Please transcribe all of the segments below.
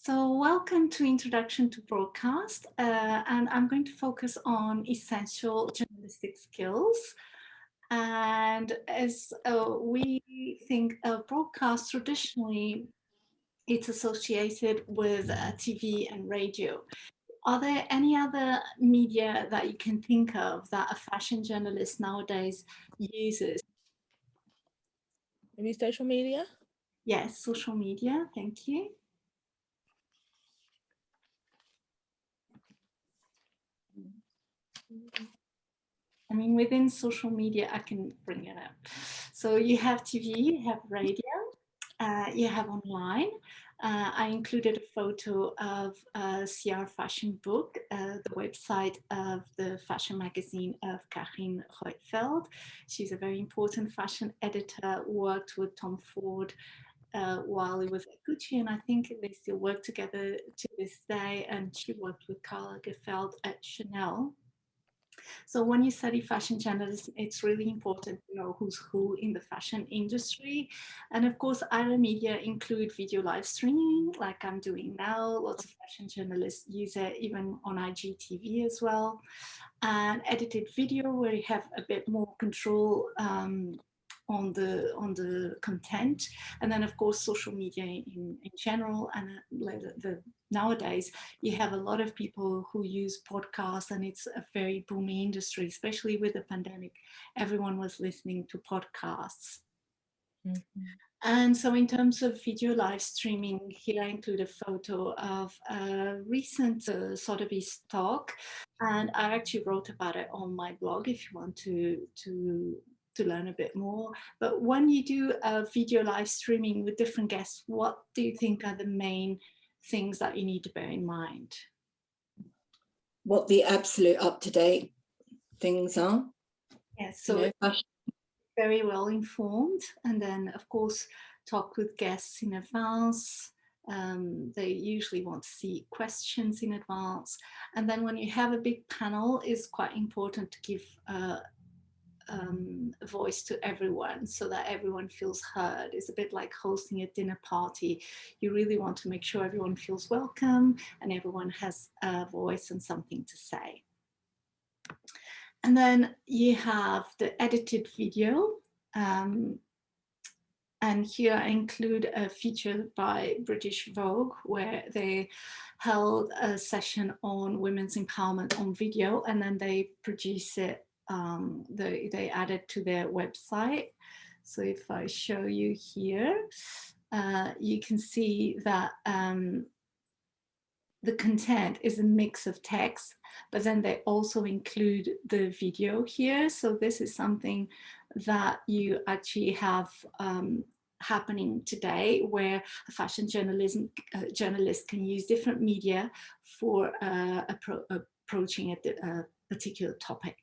So welcome to Introduction to Broadcast, and I'm going to focus on essential journalistic skills. And as we think of broadcast traditionally, it's associated with TV and radio. Are there any other media that you can think of that a fashion journalist nowadays uses? Maybe social media? Yes, social media, thank you. I mean, within social media, I can bring it up. So you have TV, you have radio, you have online. I included a photo of CR Fashion Book, the website of the fashion magazine of Karin Reutfeld. She's a very important fashion editor, worked with Tom Ford while he was at Gucci, and I think they still work together to this day. And she worked with Karl Lagerfeld at Chanel. So when you study fashion journalism, it's really important to know who's who in the fashion industry. And of course, other media include video live streaming, like I'm doing now. Lots of fashion journalists use it, even on IGTV as well. And edited video, where you have a bit more control on the content, and then of course social media in general. And nowadays you have a lot of people who use podcasts, and it's a very booming industry, especially with the pandemic. Everyone was listening to podcasts. Mm-hmm. And so in terms of video live streaming, here I include a photo of a recent Sotheby's talk, and I actually wrote about it on my blog if you want to learn a bit more. But when you do a video live streaming with different guests, what do you think are the main things that you need to bear in mind? What the absolute up-to-date things are. Yes, so very well informed, and then of course talk with guests in advance. They usually want to see questions in advance, and then when you have a big panel, it's quite important to give a voice to everyone so that everyone feels heard. It's a bit like hosting a dinner party. You really want to make sure everyone feels welcome and everyone has a voice and something to say. And then you have the edited video. And here I include a feature by British Vogue, where they held a session on women's empowerment on video, and then they produce it, they add it to their website. So if I show you here, you can see that the content is a mix of text, but then they also include the video here. So this is something that you actually have happening today, where a fashion journalist can use different media for approaching a particular topic.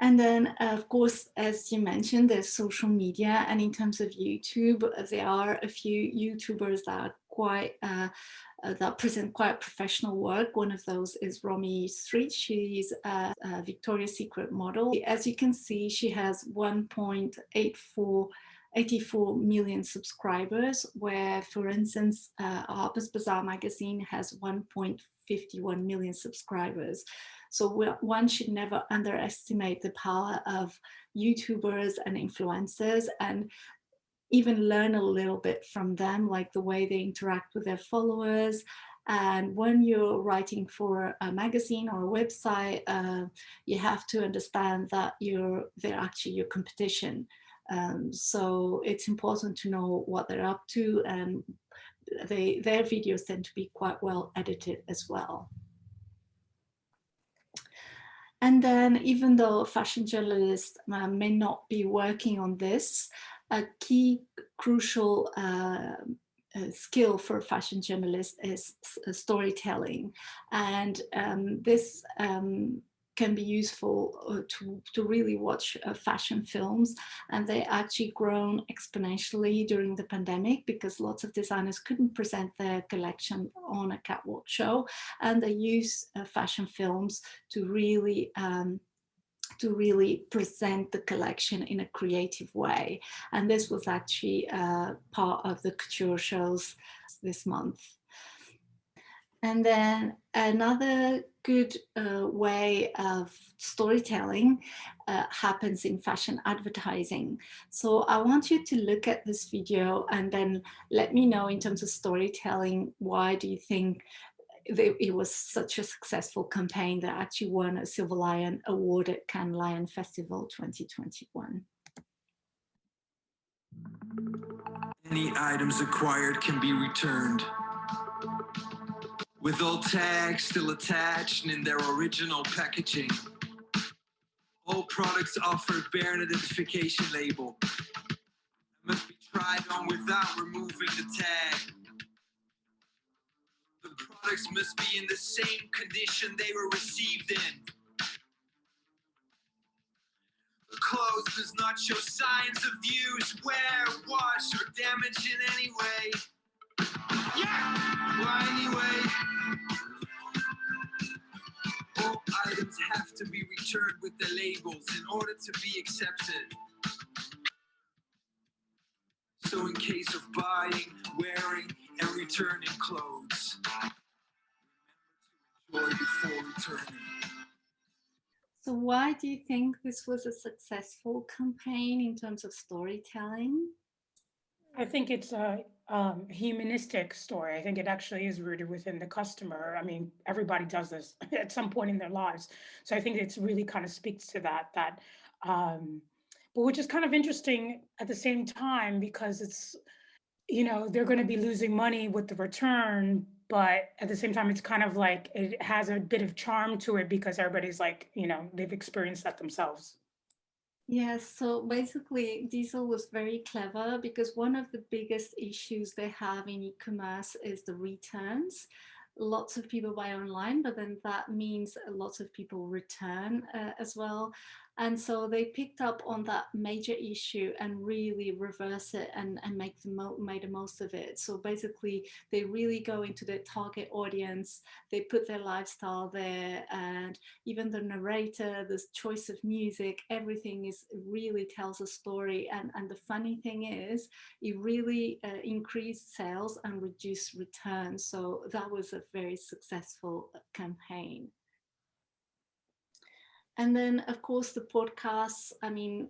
And then, of course, as you mentioned, there's social media. And in terms of YouTube, there are a few YouTubers that are quite, that present quite professional work. One of those is Romy Street. She's a Victoria's Secret model. As you can see, she has 1.84 million subscribers, where, for instance, Harper's Bazaar magazine has 1.51 million subscribers. So one should never underestimate the power of YouTubers and influencers, and even learn a little bit from them, like the way they interact with their followers. And when you're writing for a magazine or a website, you have to understand that they're actually your competition. So it's important to know what they're up to, and their videos tend to be quite well edited as well. And then, even though fashion journalists may not be working on this, a key crucial skill for a fashion journalist is storytelling. And this can be useful to really watch fashion films, and they actually grown exponentially during the pandemic because lots of designers couldn't present their collection on a catwalk show, and they use fashion films to really to really present the collection in a creative way. And this was actually part of the couture shows this month. And then another good way of storytelling happens in fashion advertising. So I want you to look at this video and then let me know in terms of storytelling, why do you think it was such a successful campaign that actually won a Silver Lion Award at Cannes Lion Festival 2021. Any items acquired can be returned, with all tags still attached and in their original packaging. All products offered bear an identification label and must be tried on without removing the tag. The products must be in the same condition they were received in. The clothes does not show signs of use, wear, wash, or damage in any way. Yeah! Well, anyway, all items have to be returned with the labels in order to be accepted. So in case of buying, wearing, and returning clothes, remember to enjoy before returning. So why do you think this was a successful campaign in terms of storytelling? I think it's a humanistic story. I think it actually is rooted within the customer. I mean, everybody does this at some point in their lives. So I think it's really kind of speaks to that, but which is kind of interesting at the same time, because it's, you know, they're going to be losing money with the return, but at the same time, it's kind of like it has a bit of charm to it because everybody's like, you know, they've experienced that themselves. Yes, so basically Diesel was very clever because one of the biggest issues they have in e-commerce is the returns. Lots of people buy online, but then that means lots of people return as well. And so they picked up on that major issue and really reverse it and made the most of it. So basically they really go into their target audience, they put their lifestyle there, and even the narrator, the choice of music, everything is really tells a story. And the funny thing is, it really increased sales and reduced returns. So that was a very successful campaign. And then, of course, the podcasts. I mean,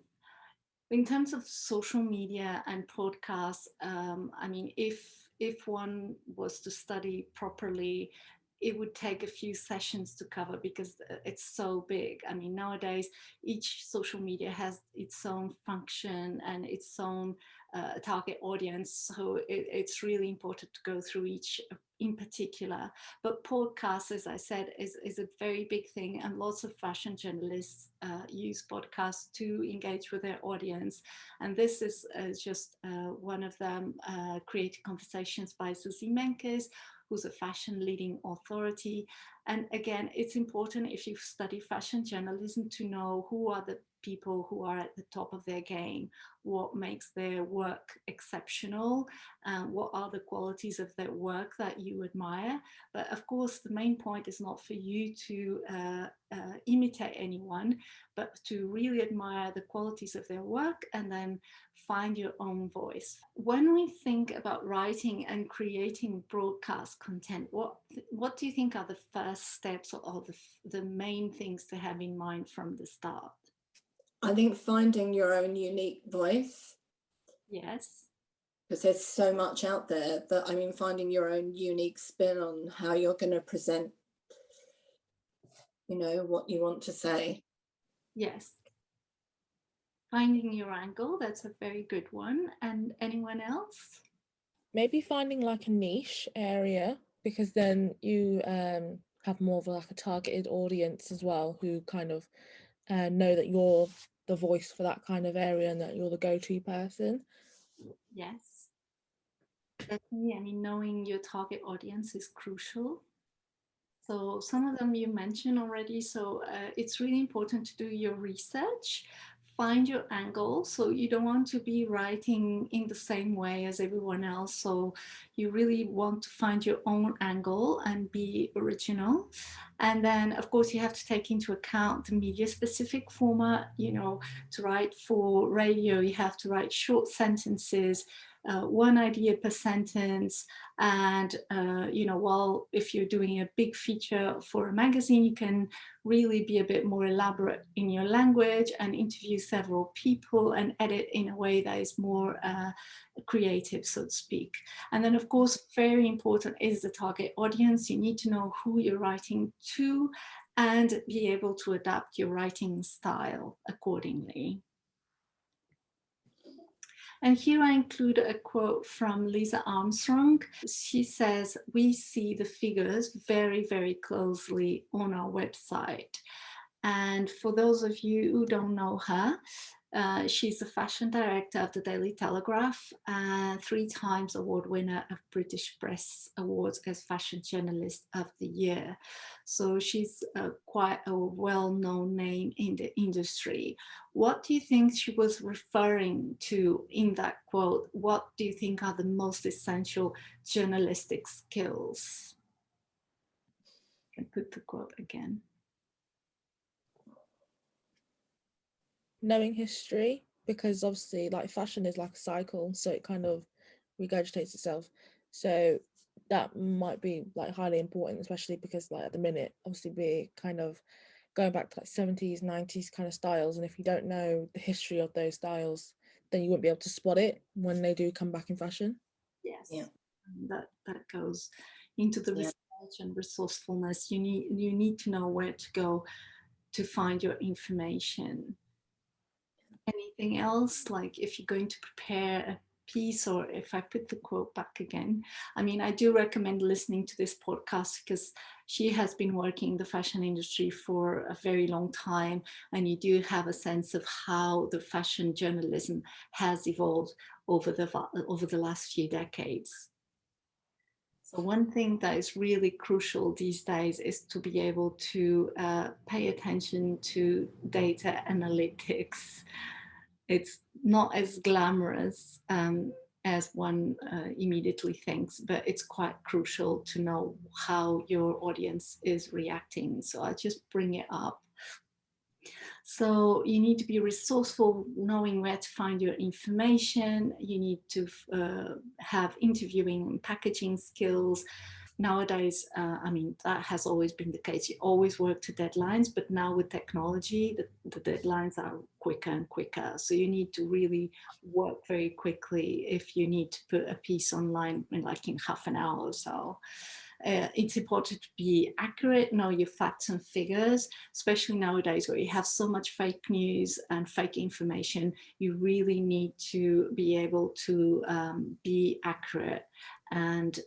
in terms of social media and podcasts, I mean, if one was to study properly, it would take a few sessions to cover because it's so big. I mean, nowadays, each social media has its own function and its own target audience. So it's really important to go through each in particular. But podcasts, as I said, is a very big thing. And lots of fashion journalists use podcasts to engage with their audience. And this is just one of them, Creative Conversations by Susie Menkes, who's a fashion leading authority. And again, it's important if you study fashion journalism to know who are the people who are at the top of their game, what makes their work exceptional, what are the qualities of their work that you admire. But of course, the main point is not for you to imitate anyone, but to really admire the qualities of their work and then find your own voice. When we think about writing and creating broadcast content, what do you think are the first steps or the main things to have in mind from the start? I think finding your own unique voice. Yes. Because there's so much out there that, I mean, finding your own unique spin on how you're going to present, you know, what you want to say. Yes. Finding your angle, that's a very good one. And anyone else? Maybe finding like a niche area, because then you have more of like a targeted audience as well, who kind of know that you're the voice for that kind of area and that you're the go-to person. Yes, definitely. I mean, knowing your target audience is crucial. So some of them you mentioned already. So it's really important to do your research, find your angle. So you don't want to be writing in the same way as everyone else. So you really want to find your own angle and be original. And then, of course, you have to take into account the media specific format. You know, to write for radio, you have to write short sentences, one idea per sentence. And, you know, while if you're doing a big feature for a magazine, you can really be a bit more elaborate in your language and interview several people and edit in a way that is more creative, so to speak. And then, of course, very important is the target audience. You need to know who you're writing to and be able to adapt your writing style accordingly. And here I include a quote from Lisa Armstrong. She says, "We see the figures very, very closely on our website." And for those of you who don't know her, she's the fashion director of the Daily Telegraph, 3 times award winner of British Press Awards as Fashion Journalist of the Year. So she's quite a well-known name in the industry. What do you think she was referring to in that quote? What do you think are the most essential journalistic skills? I can put the quote again. Knowing history, because obviously like fashion is like a cycle, so it kind of regurgitates itself. So that might be like highly important, especially because like at the minute, obviously we're kind of going back to like 70s, 90s kind of styles. And if you don't know the history of those styles, then you won't be able to spot it when they do come back in fashion. Yes, Yeah. that goes into the research and resourcefulness. You need to know where to go to find your information. Anything else, like if you're going to prepare a piece, or if I put the quote back again, I mean, I do recommend listening to this podcast because she has been working in the fashion industry for a very long time, and you do have a sense of how the fashion journalism has evolved over the last few decades. So one thing that is really crucial these days is to be able to pay attention to data analytics. It's not as glamorous as one immediately thinks, but it's quite crucial to know how your audience is reacting. So I just bring it up. So you need to be resourceful, knowing where to find your information. You need to have interviewing and packaging skills. Nowadays, I mean, that has always been the case. You always work to deadlines, but now with technology, the deadlines are quicker and quicker. So you need to really work very quickly if you need to put a piece online in like in half an hour or so. It's important to be accurate, know your facts and figures, especially nowadays where you have so much fake news and fake information. You really need to be able to be accurate. And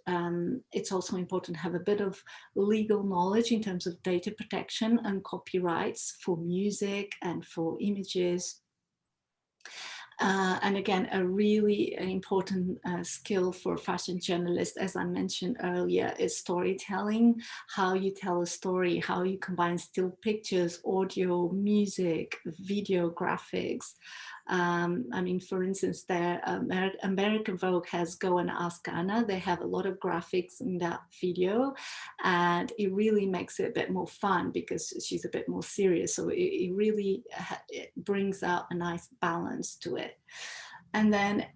it's also important to have a bit of legal knowledge in terms of data protection and copyrights for music and for images. And again, a really important skill for fashion journalists, as I mentioned earlier, is storytelling. How you tell a story, how you combine still pictures, audio, music, video, graphics. I mean, for instance, their American Vogue has Go and Ask Anna. They have a lot of graphics in that video, and it really makes it a bit more fun because she's a bit more serious. So it really it brings out a nice balance to it. And then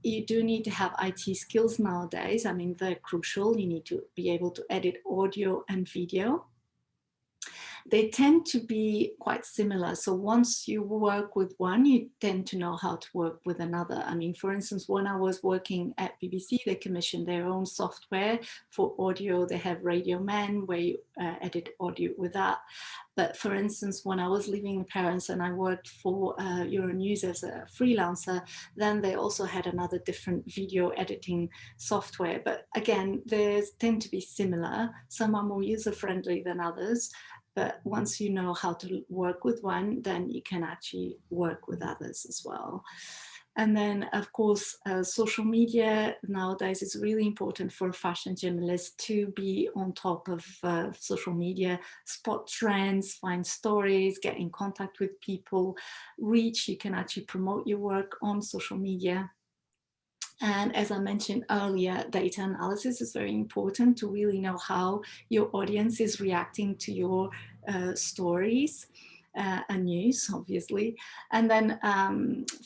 you do need to have IT skills nowadays. I mean, they're crucial. You need to be able to edit audio and video. They tend to be quite similar. So once you work with one, you tend to know how to work with another. I mean, for instance, when I was working at BBC, they commissioned their own software for audio. They have Radio Man where you edit audio with that. But for instance, when I was living in Paris and I worked for Euronews as a freelancer, then they also had another different video editing software. But again, they tend to be similar. Some are more user-friendly than others. But once you know how to work with one, then you can actually work with others as well. And then, of course, social media nowadays is really important for a fashion journalist to be on top of social media, spot trends, find stories, get in contact with people, reach. You can actually promote your work on social media. And as I mentioned earlier, data analysis is very important to really know how your audience is reacting to your stories. And news, obviously. And then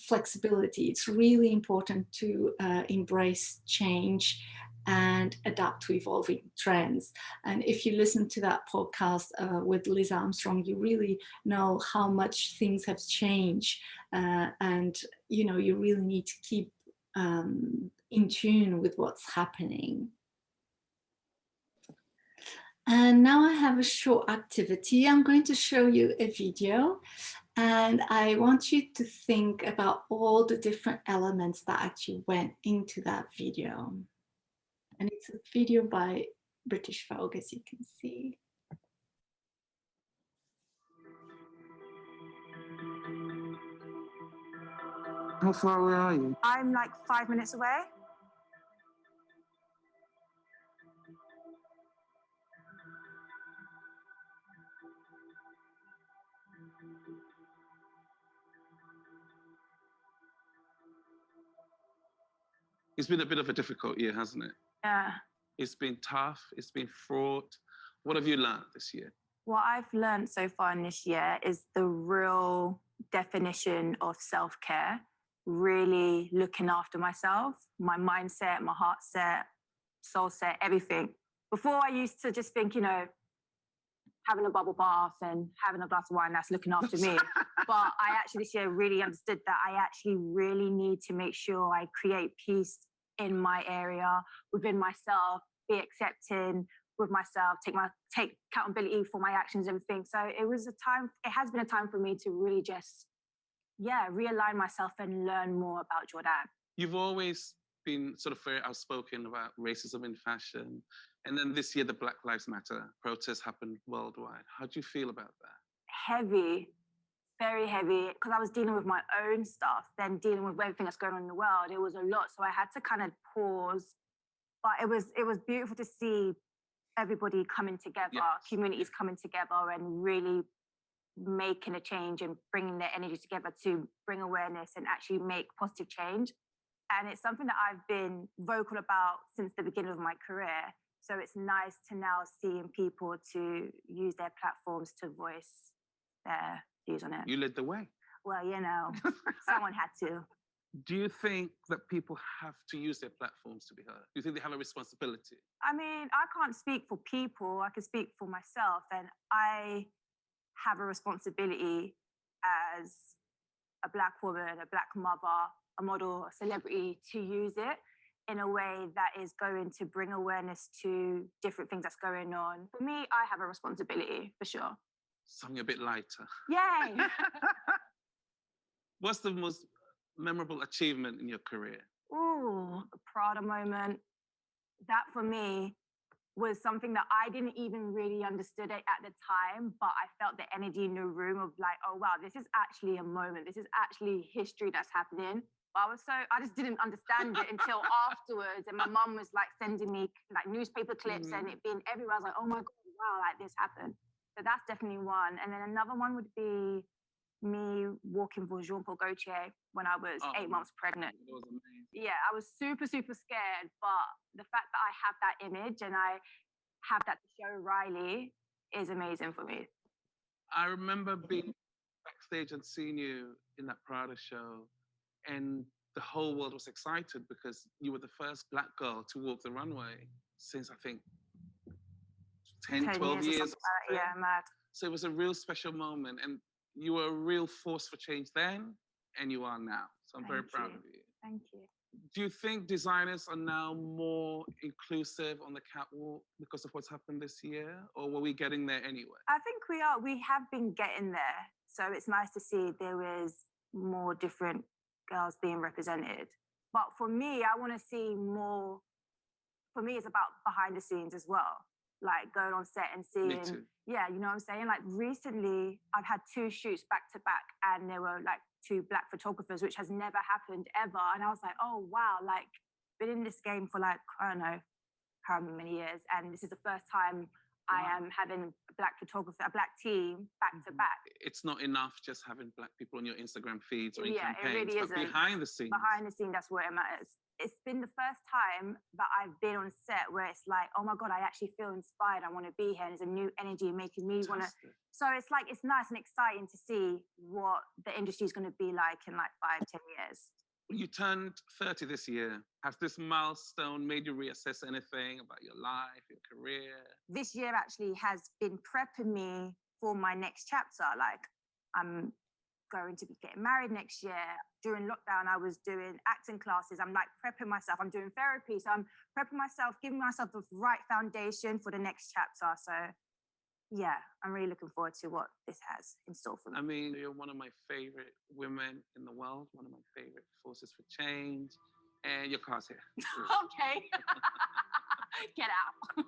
flexibility. It's really important to embrace change and adapt to evolving trends. And if you listen to that podcast with Liz Armstrong, you really know how much things have changed. And, you know, you really need to keep in tune with what's happening. And now I have a short activity. I'm going to show you a video, and I want you to think about all the different elements that actually went into that video. And it's a video by British Vogue, as you can see. How far away are you? I'm like 5 minutes away. It's been a bit of a difficult year, hasn't it? Yeah. It's been tough, it's been fraught. What have you learned this year? What I've learned so far in this year is the real definition of self-care, really looking after myself, my mindset, my heart set, soul set, everything. Before I used to just think, you know, having a bubble bath and having a glass of wine, that's looking after me. But I actually this year really understood that I actually really need to make sure I create peace in my area, within myself, be accepting with myself, take accountability for my actions and everything. So it has been a time for me to really just, realign myself and learn more about Jordan. You've always been sort of very outspoken about racism in fashion. And then this year, the Black Lives Matter protests happened worldwide. How do you feel about that? Heavy, very heavy, because I was dealing with my own stuff, then dealing with everything that's going on in the world. It was a lot. So I had to kind of pause. But it was beautiful to see everybody coming together, yes. communities coming together and really making a change and bringing their energy together to bring awareness and actually make positive change. And it's something that I've been vocal about since the beginning of my career. So it's nice to now see people to use their platforms to voice their views on it. You led the way. Well, you know, someone had to. Do you think that people have to use their platforms to be heard? Do you think they have a responsibility? I mean, I can't speak for people. I can speak for myself. And I have a responsibility as a Black woman, a Black mother, a model, a celebrity, to use it in a way that is going to bring awareness to different things that's going on. For me, I have a responsibility, for sure. Something a bit lighter. Yay! What's the most memorable achievement in your career? Ooh, a Prada moment. That for me was something that I didn't even really understood it at the time, but I felt the energy in the room of like, oh wow, this is actually a moment. This is actually history that's happening. But I just didn't understand it until afterwards. And my mum was like sending me like newspaper clips and it being everywhere. I was like, oh my God, wow, like this happened. So that's definitely one. And then another one would be me walking for Jean-Paul Gaultier when I was 8 months pregnant. That was amazing. Yeah, I was super, super scared. But the fact that I have that image and I have that to show Riley is amazing for me. I remember being backstage and seeing you in that Prada show, and the whole world was excited because you were the first Black girl to walk the runway since, I think, 10 12 years. Yeah, mad. So it was a real special moment, and you were a real force for change then, and you are now. So I'm very proud of you. Thank you. Do you think designers are now more inclusive on the catwalk because of what's happened this year, or were we getting there anyway? I think we are. We have been getting there. So it's nice to see there is more different girls being represented. But for me, I want to see more. For me, it's about behind the scenes as well. like going on set and Me seeing, too. yeah, you know what I'm saying? Like recently, I've had 2 shoots back to back, and there were like 2 Black photographers, which has never happened ever. And I was like, oh wow, like been in this game for like, I don't know how many years, and this is the first time I am having a Black photographer, a Black team back to back. It's not enough just having Black people on your Instagram feeds or in Yeah, it campaigns, really but isn't. behind the scenes. Behind the scene, that's where it matters. It's been the first time that I've been on set where it's like, oh my God, I actually feel inspired. I want to be here. And there's a new energy making me want to. So it's like, it's nice and exciting to see what the industry is going to be like in like 5-10 years. You turned 30 this year. Has this milestone made you reassess anything about your life, your career? This year actually has been prepping me for my next chapter. Like, I'm going to be getting married next year. During lockdown, I was doing acting classes. I'm like prepping myself. I'm doing therapy. So I'm prepping myself, giving myself the right foundation for the next chapter. So yeah, I'm really looking forward to what this has in store for me. I mean, you're one of my favorite women in the world, one of my favorite forces for change, and your car's here. Okay. Get out.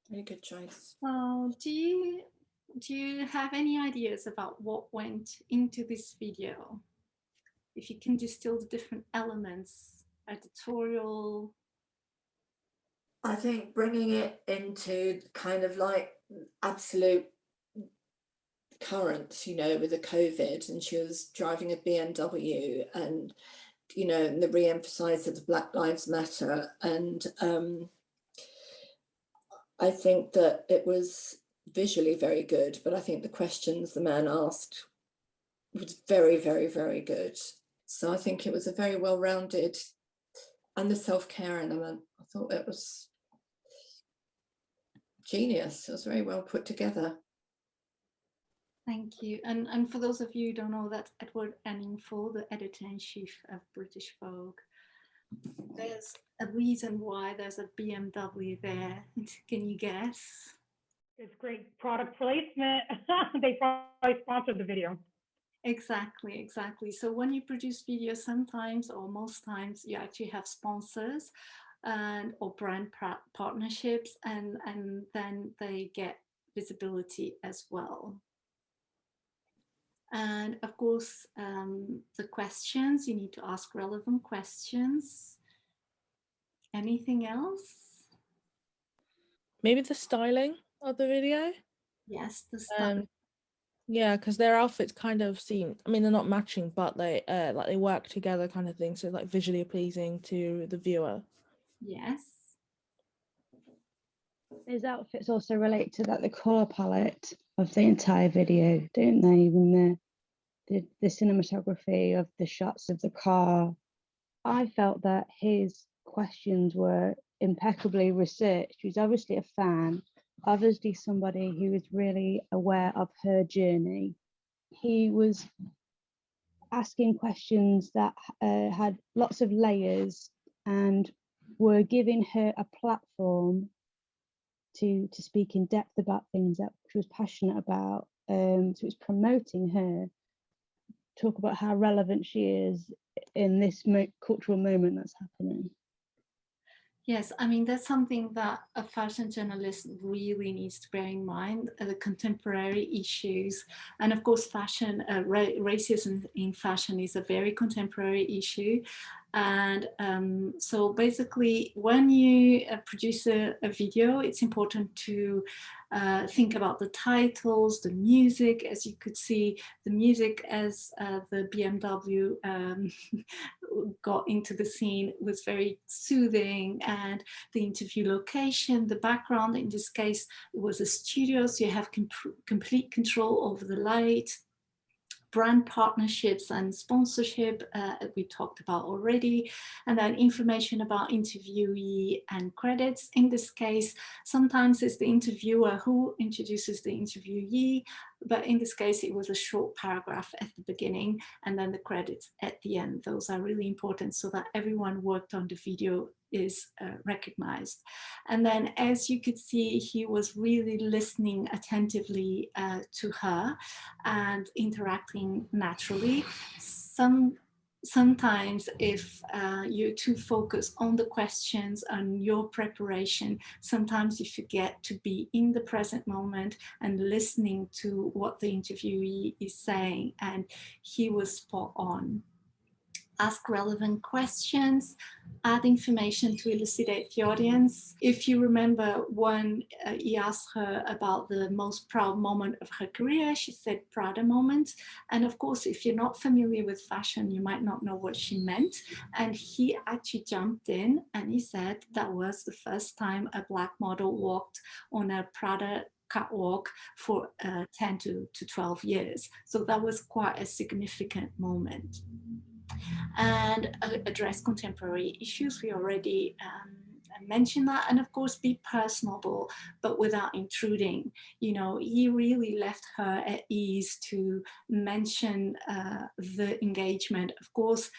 Very good choice. Oh, do you have any ideas about what went into this video? If you can distill the different elements, editorial. I think bringing it into kind of like absolute current, you know, with the COVID, and she was driving a BMW, and, you know, and the re-emphasize of the Black Lives Matter. And I think that it was visually very good, but I think the questions the man asked was very, very, very good. So I think it was a very well-rounded, and the self-care element, I thought it was genius. It was very well put together. Thank you. And for those of you who don't know, that's Edward Anningford, the editor-in-chief of British Vogue. There's a reason why there's a BMW there. Can you guess? It's great product placement. They probably sponsored the video. Exactly, exactly. So when you produce videos, sometimes or most times you actually have sponsors and or brand partnerships, and then they get visibility as well. And of course, the questions, you need to ask relevant questions. Anything else? Maybe the styling of the video. Yes, the style. Yeah, because their outfits kind of seem, I mean, they're not matching, but they like they work together kind of thing. So like visually pleasing to the viewer. Yes. Those outfits also relate to that the colour palette of the entire video, don't they? Even the cinematography of the shots of the car. I felt that his questions were impeccably researched. He's obviously a fan, obviously somebody who is really aware of her journey. He was asking questions that had lots of layers and were giving her a platform to speak in depth about things that she was passionate about. So it's promoting her, talk about how relevant she is in this cultural moment that's happening. Yes, I mean, that's something that a fashion journalist really needs to bear in mind, the contemporary issues. And of course, fashion, racism in fashion is a very contemporary issue. And so basically, when you produce a video, it's important to think about the titles, the music. As you could see, the music as the BMW got into the scene was very soothing, and the interview location, the background, in this case, it was a studio, so you have complete control over the light. Brand partnerships and sponsorship, we talked about already, and then information about interviewee and credits. In this case, sometimes it's the interviewer who introduces the interviewee, but in this case, it was a short paragraph at the beginning and then the credits at the end. Those are really important so that everyone worked on the video is recognized. And then, as you could see, he was really listening attentively to her and interacting naturally. Some sometimes if you're too focused on the questions and your preparation, sometimes you forget to be in the present moment and listening to what the interviewee is saying. And he was spot on. Ask relevant questions, add information to elucidate the audience. If you remember when he asked her about the most proud moment of her career, she said prouder moment. And of course, if you're not familiar with fashion, you might not know what she meant. And he actually jumped in and he said that was the first time a Black model walked on a Prada catwalk for 10 to 12 years. So that was quite a significant moment. And address contemporary issues. We already mentioned that. And of course, be personable, but without intruding. You know, he really left her at ease to mention the engagement. Of course,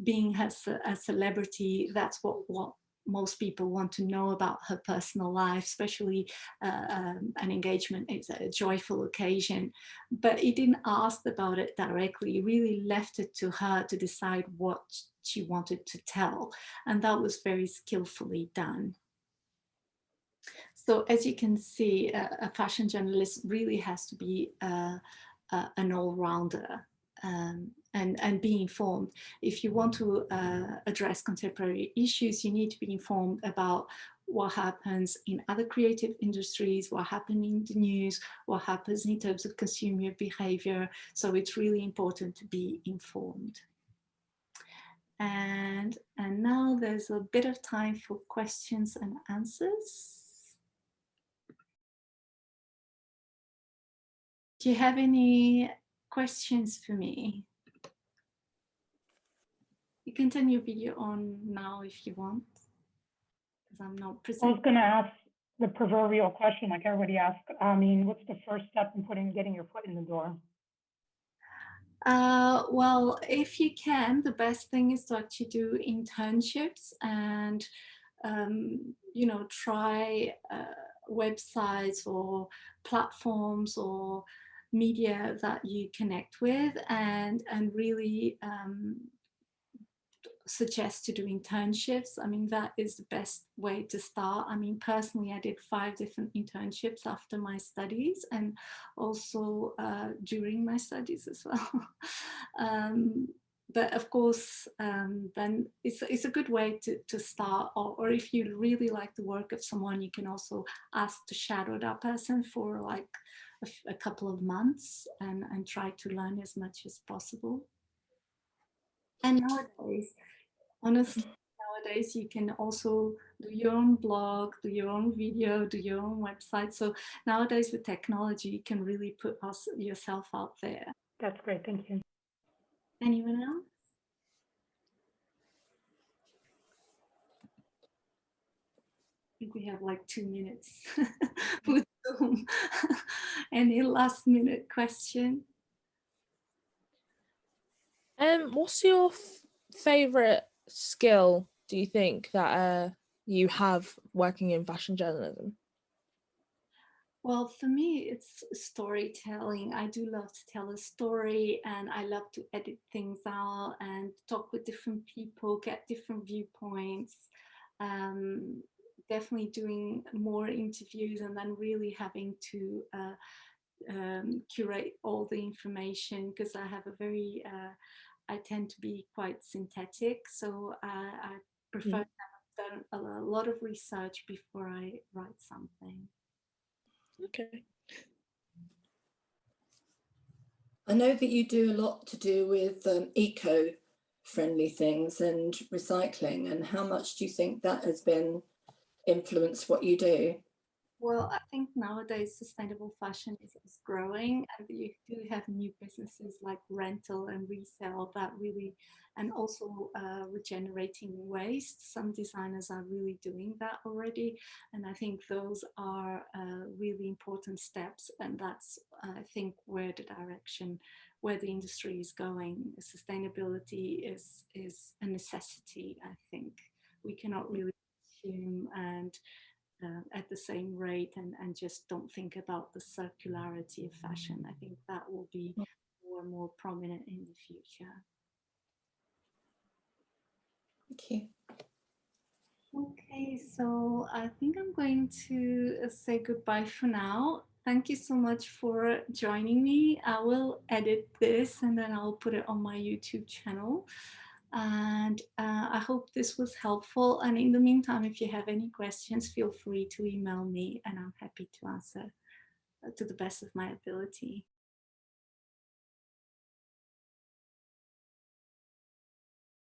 being a celebrity, that's what most people want to know about her personal life, especially an engagement is a joyful occasion. But he didn't ask about it directly. He really left it to her to decide what she wanted to tell. And that was very skillfully done. So as you can see, a fashion journalist really has to be an all-rounder. And be informed. If you want to address contemporary issues, you need to be informed about what happens in other creative industries, what happens in the news, what happens in terms of consumer behavior. So it's really important to be informed. And now there's a bit of time for questions and answers. Do you have any questions for me? You can turn your video on now if you want, because I'm not I was presenting. going to ask the proverbial question, like everybody asked. I mean, what's the first step in getting your foot in the door? Well, if you can, the best thing is to actually do internships and, you know, try websites or platforms or media that you connect with, and really suggest to do internships. I mean, that is the best way to start. I mean, personally, I did 5 different internships after my studies and also during my studies as well. But of course, then it's a good way to start. Or if you really like the work of someone, you can also ask to shadow that person for like a couple of months and try to learn as much as possible. And nowadays, honestly, nowadays you can also do your own blog, do your own video, do your own website. So nowadays with technology, you can really put yourself out there. That's great. Thank you. Anyone else? I think we have like 2 minutes with Zoom. Any last minute question? What's your favorite skill, do you think, that you have working in fashion journalism? Well, for me, it's storytelling. I do love to tell a story and I love to edit things out and talk with different people, get different viewpoints. Definitely doing more interviews and then really having to curate all the information, because I have a very, I tend to be quite synthetic. So I prefer to have done a lot of research before I write something. Okay. I know that you do a lot to do with eco-friendly things and recycling, and how much do you think that has been influenced what you do? Well, I think nowadays sustainable fashion is growing, and you do have new businesses like rental and resale that really, and also regenerating waste. Some designers are really doing that already, and I think those are really important steps. And that's, I think, where the direction, where the industry is going. Sustainability is a necessity. I think we cannot really assume and at the same rate and just don't think about the circularity of fashion. I think that will be more and more prominent in the future. Thank you. Okay, so I think I'm going to say goodbye for now. Thank you so much for joining me. I will edit this and then I'll put it on my YouTube channel. And I hope this was helpful. And in the meantime, if you have any questions, feel free to email me and I'm happy to answer to the best of my ability.